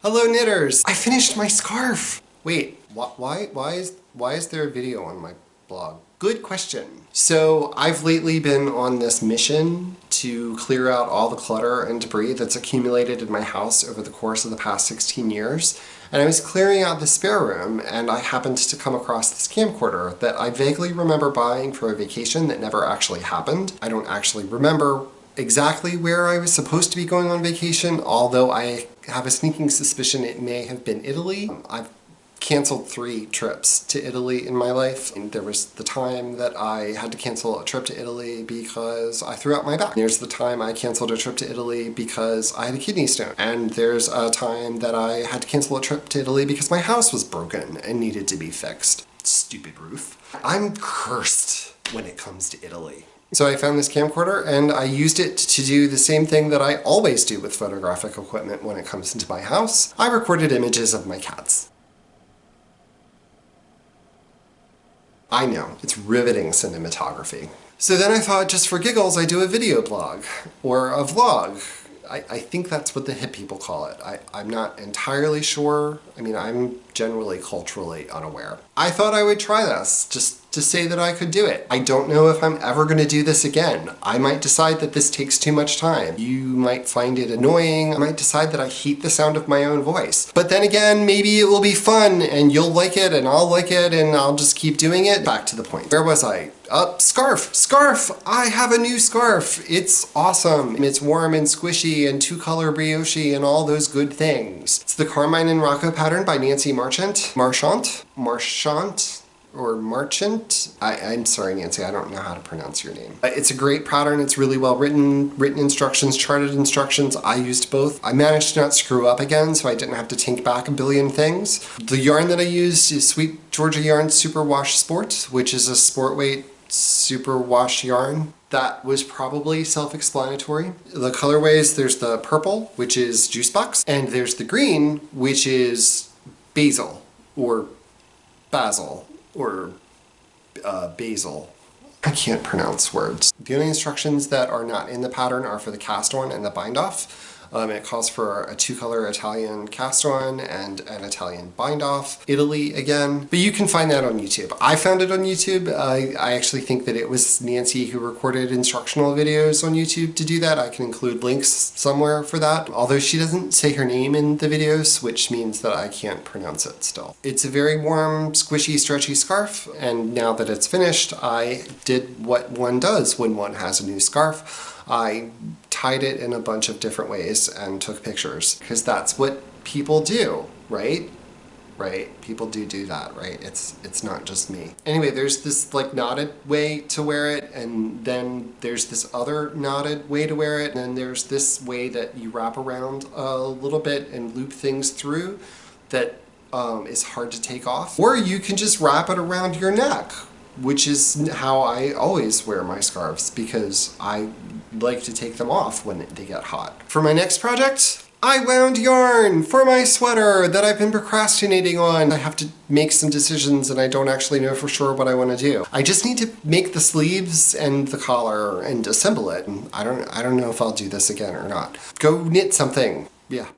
Hello knitters! I finished my scarf! Wait, why is there a video on my blog? Good question. So I've lately been on this mission to clear out all the clutter and debris that's accumulated in my house over the course of the past 16 years. And I was clearing out the spare room and I happened to come across this camcorder that I vaguely remember buying for a vacation that never actually happened. I don't actually remember exactly where I was supposed to be going on vacation, although I have a sneaking suspicion it may have been Italy. I've canceled 3 trips to Italy in my life. And there was the time that I had to cancel a trip to Italy because I threw out my back. There's the time I canceled a trip to Italy because I had a kidney stone. And there's a time that I had to cancel a trip to Italy because my house was broken and needed to be fixed. Stupid roof. I'm cursed when it comes to Italy. So I found this camcorder and I used it to do the same thing that I always do with photographic equipment when it comes into my house. I recorded images of my cats. I know, it's riveting cinematography. So then I thought, just for giggles, I do a video blog, or a vlog. I think that's what the hip people call it. I'm not entirely sure. I mean, I'm generally culturally unaware. I thought I would try this, just to say that I could do it. I don't know if I'm ever gonna do this again. I might decide that this takes too much time. You might find it annoying. I might decide that I hate the sound of my own voice. But then again, maybe it will be fun and you'll like it and I'll like it and I'll just keep doing it. Back to the point. Where was I? Scarf! Scarf! I have a new scarf! It's awesome. It's warm and squishy and 2-color brioche and all those good things. It's the Carmine and Rocco pattern by Nancy Marchant. I'm sorry, Nancy, I don't know how to pronounce your name. It's a great pattern. It's really well written. Written instructions, charted instructions. I used both. I managed to not screw up again, so I didn't have to take back a billion things. The yarn that I used is Sweet Georgia Yarn Superwash Sport, which is a sport weight superwash yarn. That was probably self-explanatory. The colorways, there's the purple, which is Juice Box, and there's the green, which is Basil, or Basil, or basil. I can't pronounce words. The only instructions that are not in the pattern are for the cast on and the bind off. It calls for a 2-color Italian cast on and an Italian bind off. Italy again, but you can find that on YouTube. I found it on YouTube. I actually think that it was Nancy who recorded instructional videos on YouTube to do that. I can include links somewhere for that. Although she doesn't say her name in the videos, which means that I can't pronounce it still. It's a very warm, squishy, stretchy scarf, and now that it's finished, I did what one does when one has a new scarf. I tied it in a bunch of different ways and took pictures, because that's what people do, right? Right? People do that, right? It's not just me. Anyway, there's this like knotted way to wear it, and then there's this other knotted way to wear it, and then there's this way that you wrap around a little bit and loop things through that is hard to take off. Or you can just wrap it around your neck, which is how I always wear my scarves, because I like to take them off when they get hot. For my next project, I wound yarn for my sweater that I've been procrastinating on. I have to make some decisions and I don't actually know for sure what I want to do. I just need to make the sleeves and the collar and assemble it. And I don't know if I'll do this again or not. Go knit something. Yeah.